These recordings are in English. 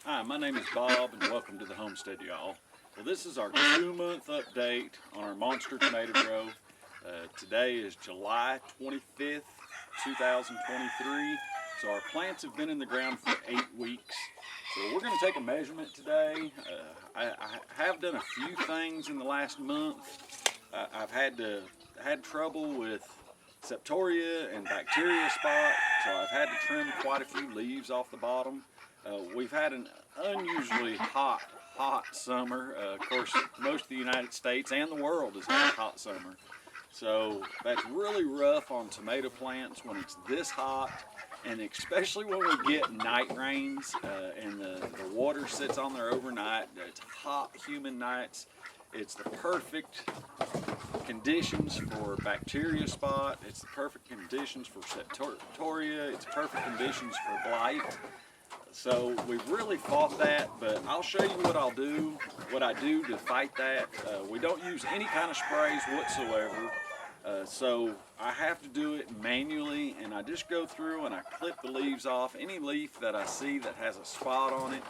Hi, my name is Bob and welcome to the Homestead, y'all. Well, this is our 2-month update on our monster tomato grow. Today is July 25th, 2023. So our plants have been in the ground for 8 weeks. So we're going to take a measurement today. I have done a few things in the last month. I've had trouble with Septoria and bacteria spot, so I've had to trim quite a few leaves off the bottom. We've had an unusually hot summer. Of course, most of the United States and the world has had a hot summer. So that's really rough on tomato plants when it's this hot, and especially when we get night rains and the water sits on there overnight. It's hot, humid nights. It's the perfect conditions for bacteria spot. It's the perfect conditions for Septoria. It's perfect conditions for blight. So we've really fought that, but I'll show you what I do to fight that. We don't use any kind of sprays whatsoever. So I have to do it manually, and I just go through and I clip the leaves off. Any leaf that I see that has a spot on it,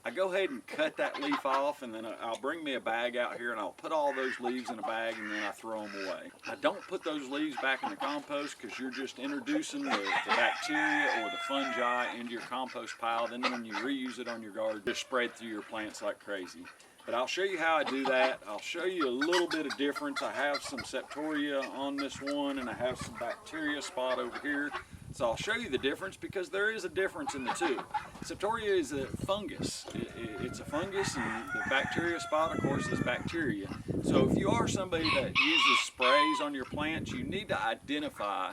I go ahead and cut that leaf off, and then I'll bring me a bag out here and I'll put all those leaves in a bag, and then I throw them away. I don't put those leaves back in the compost because you're just introducing the bacteria or the fungi into your compost pile. Then when you reuse it on your garden, just spread through your plants like crazy. But I'll show you how I do that. I'll show you a little bit of difference. I have some Septoria on this one, and I have some bacteria spot over here. So I'll show you the difference because there is a difference in the two. Septoria is a fungus. It's a fungus, and the bacteria spot, of course, is bacteria. So if you are somebody that uses sprays on your plants, you need to identify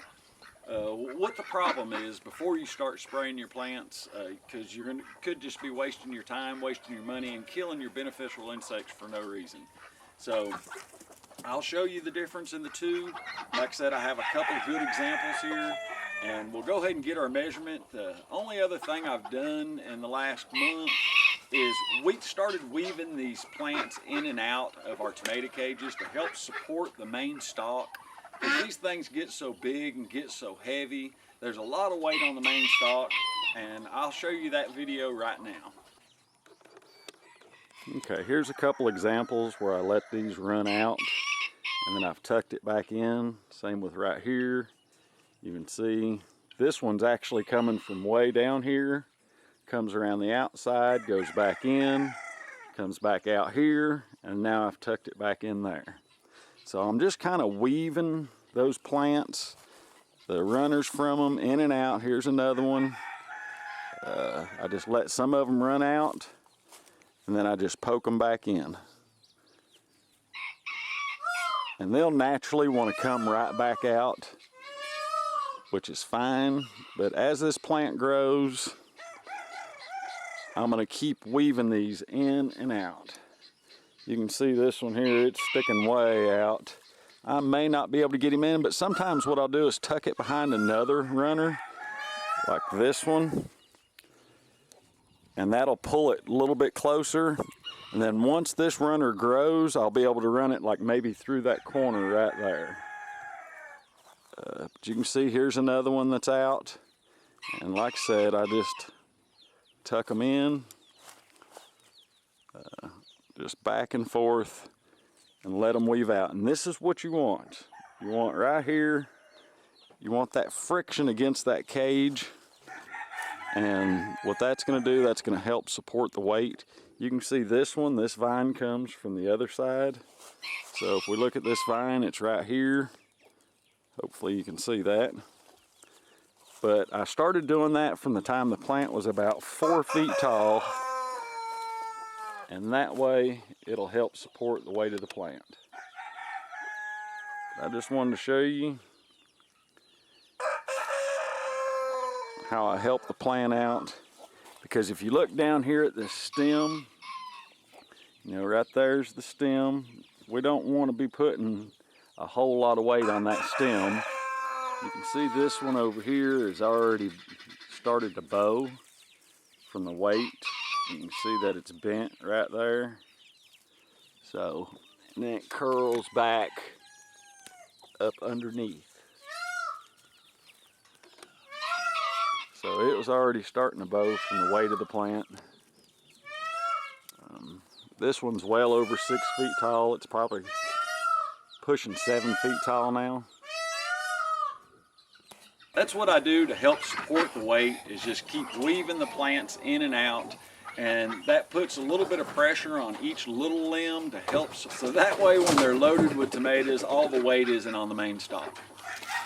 what the problem is before you start spraying your plants, because you could just be wasting your time, wasting your money, and killing your beneficial insects for no reason. So I'll show you the difference in the two. Like I said, I have a couple of good examples here, and we'll go ahead and get our measurement. The only other thing I've done in the last month is we started weaving these plants in and out of our tomato cages to help support the main stalk. Because these things get so big and get so heavy, there's a lot of weight on the main stalk, and I'll show you that video right now. Okay, here's a couple examples where I let these run out and then I've tucked it back in. Same with right here. You can see this one's actually coming from way down here, comes around the outside, goes back in, comes back out here, and now I've tucked it back in there. So I'm just kind of weaving those plants, the runners from them, in and out. Here's another one. I just let some of them run out, and then I just poke them back in. And they'll naturally want to come right back out, which is fine. But as this plant grows, I'm going to keep weaving these in and out. You can see this one here, it's sticking way out. I may not be able to get him in, but sometimes what I'll do is tuck it behind another runner, like this one, and that'll pull it a little bit closer. And then once this runner grows, I'll be able to run it like maybe through that corner right there. But you can see here's another one that's out. And like I said, I just tuck them in. Just back and forth and let them weave out. And this is what you want. You want right here, you want that friction against that cage. And what that's going to do, that's going to help support the weight. You can see this one, this vine comes from the other side. So if we look at this vine, it's right here. Hopefully you can see that. But I started doing that from the time the plant was about 4 feet tall. And that way it'll help support the weight of the plant. I just wanted to show you how I help the plant out, because if you look down here at the stem, you know, right there's the stem. We don't want to be putting a whole lot of weight on that stem. You can see this one over here is already started to bow from the weight. You can see that it's bent right there. So, and then it curls back up underneath. So it was already starting to bow from the weight of the plant. This one's well over 6 feet tall. It's probably pushing 7 feet tall now. That's what I do to help support the weight, is just keep weaving the plants in and out, and that puts a little bit of pressure on each little limb to help, so that way when they're loaded with tomatoes, all the weight isn't on the main stalk.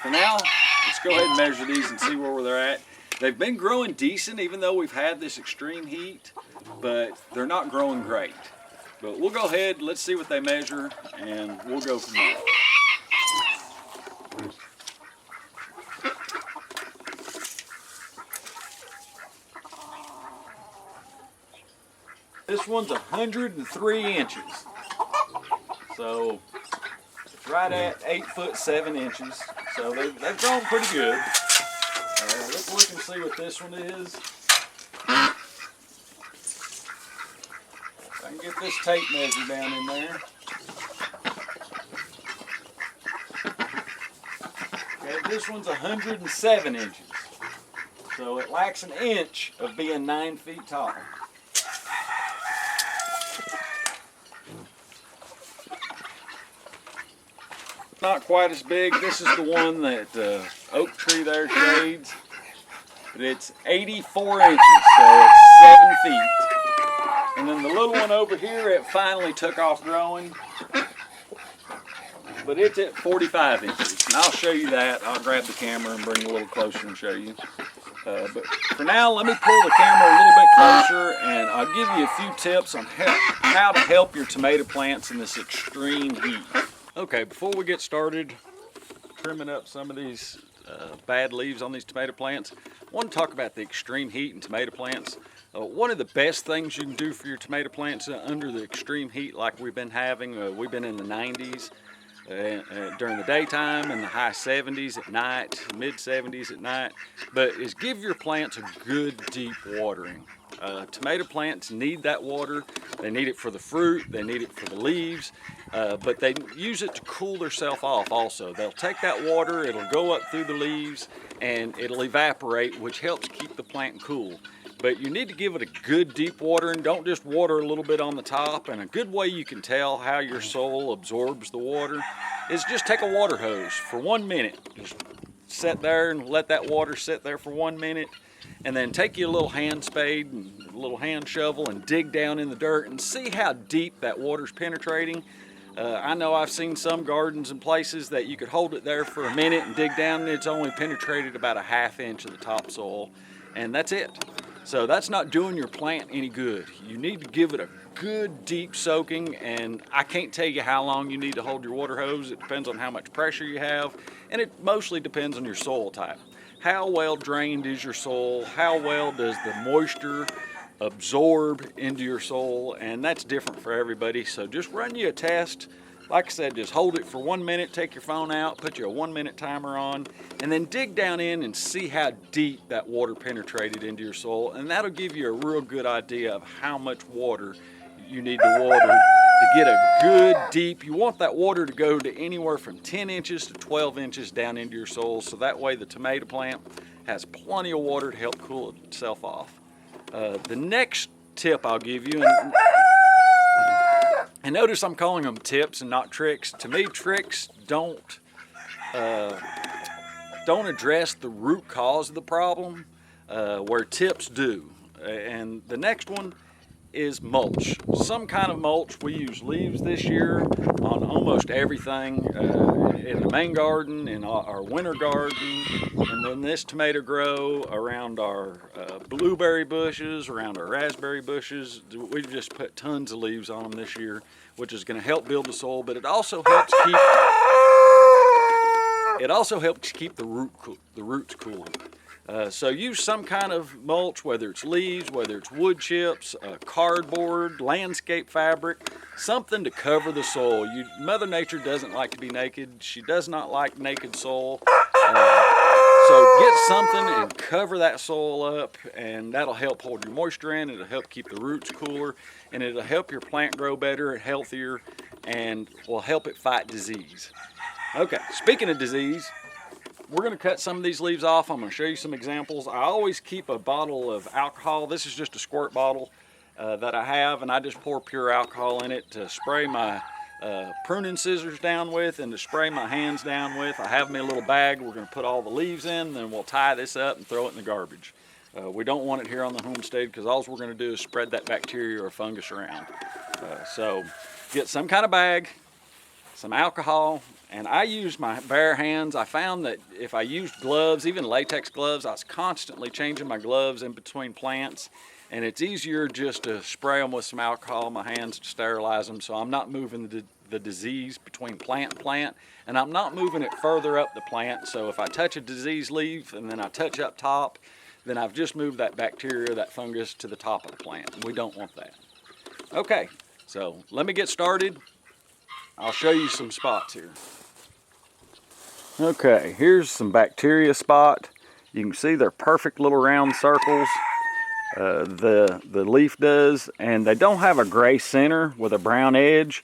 For now, let's go ahead and measure these and see where they're at. They've been growing decent even though we've had this extreme heat, but they're not growing great. But we'll go ahead, let's see what they measure, and we'll go from there. This one's 103 inches. So it's right at 8 foot 7 inches. So they've grown pretty good. Let's look and see what this one is. If I can get this tape measure down in there. Okay, this one's 107 inches. So it lacks an inch of being 9 feet tall. Not quite as big. This is the one that oak tree there shades. But it's 84 inches, so it's 7 feet. And then the little one over here, it finally took off growing. But it's at 45 inches. And I'll show you that. I'll grab the camera and bring it a little closer and show you. But for now, let me pull the camera a little bit closer, and I'll give you a few tips on how to help your tomato plants in this extreme heat. Okay, before we get started trimming up some of these bad leaves on these tomato plants, I want to talk about the extreme heat in tomato plants. One of the best things you can do for your tomato plants under the extreme heat like we've been having, we've been in the 90s during the daytime and the high 70s at night, mid 70s at night, but is give your plants a good deep watering. Tomato plants need that water. They need it for the fruit, they need it for the leaves, but they use it to cool themselves off also. They'll take that water, it'll go up through the leaves, and it'll evaporate, which helps keep the plant cool. But you need to give it a good deep watering. Don't just water a little bit on the top. And a good way you can tell how your soil absorbs the water is just take a water hose for 1 minute. Just sit there and let that water sit there for 1 minute. And then take you a little hand spade and a little hand shovel and dig down in the dirt and see how deep that water's penetrating. I know I've seen some gardens and places that you could hold it there for a minute and dig down, and it's only penetrated about a ½ inch of the topsoil, and that's it. So that's not doing your plant any good. You need to give it a good deep soaking, and I can't tell you how long you need to hold your water hose. It depends on how much pressure you have, and it mostly depends on your soil type. How well drained is your soil? How well does the moisture absorb into your soil? And that's different for everybody. So just run you a test. Like I said, just hold it for 1 minute, take your phone out, put your 1 minute timer on, and then dig down in and see how deep that water penetrated into your soil. And that'll give you a real good idea of how much water you need to water to get a good deep. You want that water to go to anywhere from 10 inches to 12 inches down into your soil, so that way the tomato plant has plenty of water to help cool itself off. The next tip I'll give you, and notice I'm calling them tips and not tricks. To me, tricks don't address the root cause of the problem, where tips do. And the next one is mulch. Some kind of mulch. We use leaves this year on almost everything in the main garden, in our winter garden, and then this tomato grow around our blueberry bushes, around our raspberry bushes. We've just put tons of leaves on them this year, which is going to help build the soil, but it also helps keep the roots cool. So use some kind of mulch, whether it's leaves, whether it's wood chips, cardboard, landscape fabric, something to cover the soil. Mother Nature doesn't like to be naked. She does not like naked soil. So get something and cover that soil up, and that'll help hold your moisture in. It'll help keep the roots cooler, and it'll help your plant grow better and healthier, and will help it fight disease. Okay, speaking of disease, we're going to cut some of these leaves off. I'm going to show you some examples. I always keep a bottle of alcohol. This is just a squirt bottle. that I have, and I just pour pure alcohol in it to spray my pruning scissors down with and to spray my hands down with. I have me a little bag we're going to put all the leaves in, then we'll tie this up and throw it in the garbage. We don't want it here on the homestead because all we're going to do is spread that bacteria or fungus around. So get some kind of bag, some alcohol, and I use my bare hands. I found that if I used gloves, even latex gloves, I was constantly changing my gloves in between plants, and it's easier just to spray them with some alcohol in my hands to sterilize them, so I'm not moving the disease between plant and plant, and I'm not moving it further up the plant. So if I touch a diseased leaf and then I touch up top, then I've just moved that bacteria, that fungus, to the top of the plant. We don't want that. Okay, so let me get started. I'll show you some spots here. Okay, here's some bacteria spot. You can see they're perfect little round circles. The leaf does, and they don't have a gray center with a brown edge.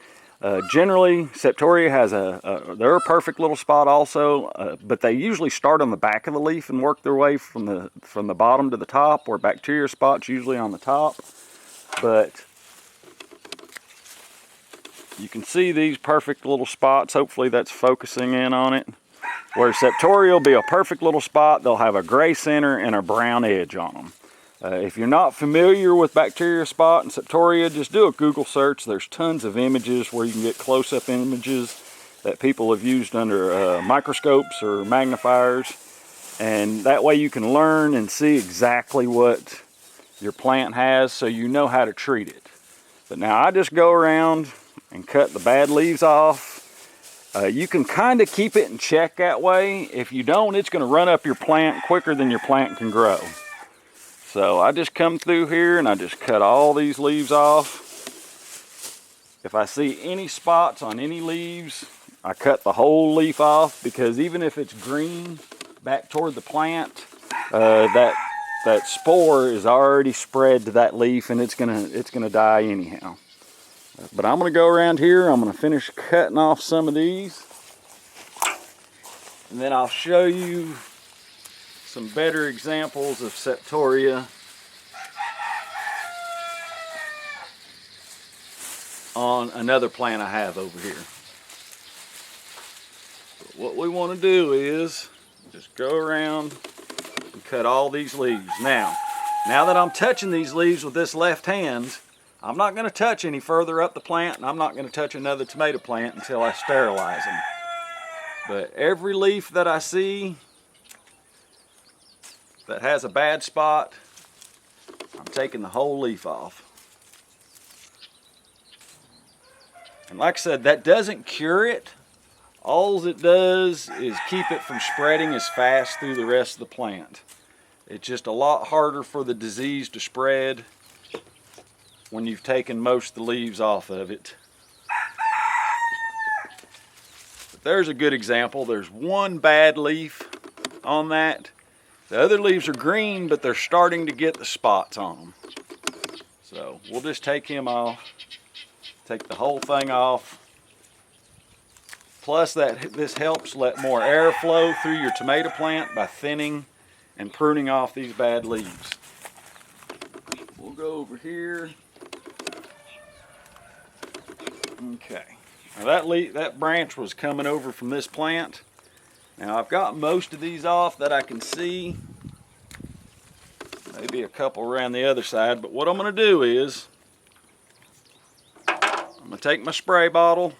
Generally, Septoria has they're a perfect little spot also, but they usually start on the back of the leaf and work their way from the bottom to the top, where bacteria spots usually on the top. But you can see these perfect little spots. Hopefully that's focusing in on it. Where Septoria will be a perfect little spot. They'll have a gray center and a brown edge on them. If you're not familiar with bacteria spot and Septoria, just do a Google search. There's tons of images where you can get close-up images that people have used under microscopes or magnifiers. And that way you can learn and see exactly what your plant has so you know how to treat it. But now I just go around and cut the bad leaves off. You can kind of keep it in check that way. If you don't, it's going to run up your plant quicker than your plant can grow. So I just come through here and I just cut all these leaves off. If I see any spots on any leaves, I cut the whole leaf off, because even if it's green back toward the plant, that spore is already spread to that leaf, and it's gonna die anyhow. But I'm gonna go around here. I'm gonna finish cutting off some of these, and then I'll show you some better examples of Septoria on another plant I have over here. But what we want to do is just go around and cut all these leaves. Now that I'm touching these leaves with this left hand, I'm not going to touch any further up the plant, and I'm not going to touch another tomato plant until I sterilize them. But every leaf that I see that has a bad spot, I'm taking the whole leaf off. And like I said, that doesn't cure it. All it does is keep it from spreading as fast through the rest of the plant. It's just a lot harder for the disease to spread when you've taken most of the leaves off of it. But there's a good example. There's one bad leaf on that. The other leaves are green, but they're starting to get the spots on them. So we'll just take him off, take the whole thing off. Plus this helps let more air flow through your tomato plant by thinning and pruning off these bad leaves. We'll go over here. Okay, now that branch was coming over from this plant. Now I've got most of these off that I can see. Maybe a couple around the other side, but what I'm going to do is I'm going to take my spray bottle,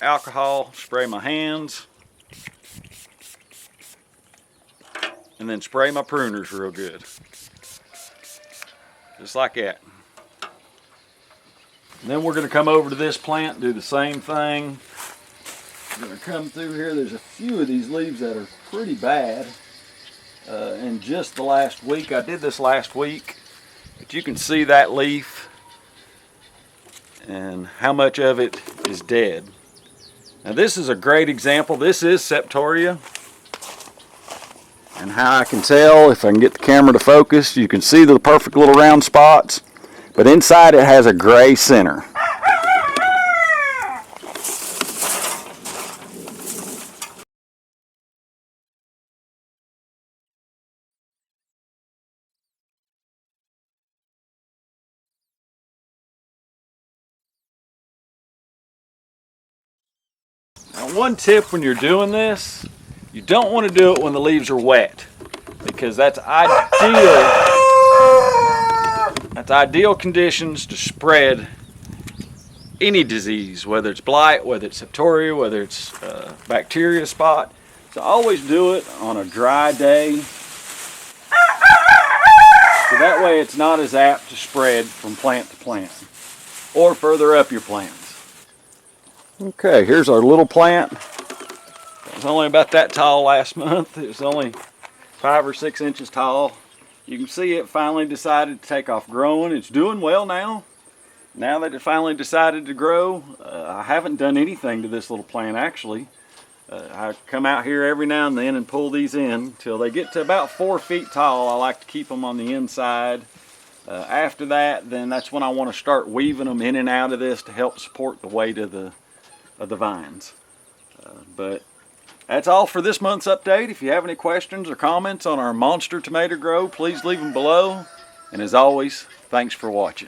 alcohol, spray my hands, and then spray my pruners real good. Just like that. And then we're going to come over to this plant, do the same thing. I'm going to come through here. There's a few of these leaves that are pretty bad. In just the last week, I did this last week, but you can see that leaf and how much of it is dead. Now this is a great example. This is Septoria. And how I can tell, if I can get the camera to focus, you can see the perfect little round spots, but inside it has a gray center. Now, one tip when you're doing this, you don't want to do it when the leaves are wet, because that's ideal conditions to spread any disease, whether it's blight, whether it's Septoria, whether it's bacteria spot. So always do it on a dry day, so that way it's not as apt to spread from plant to plant or further up your plants. Okay, here's our little plant. It was only about that tall last month. It was only 5 or 6 inches tall. You can see it finally decided to take off growing. It's doing well now. Now that it finally decided to grow, I haven't done anything to this little plant actually. I come out here every now and then and pull these in till they get to about 4 feet tall. I like to keep them on the inside. After that, then that's when I want to start weaving them in and out of this to help support the weight of the vines. But that's all for this month's update. If you have any questions or comments on our monster tomato grow, please leave them below. And as always, thanks for watching.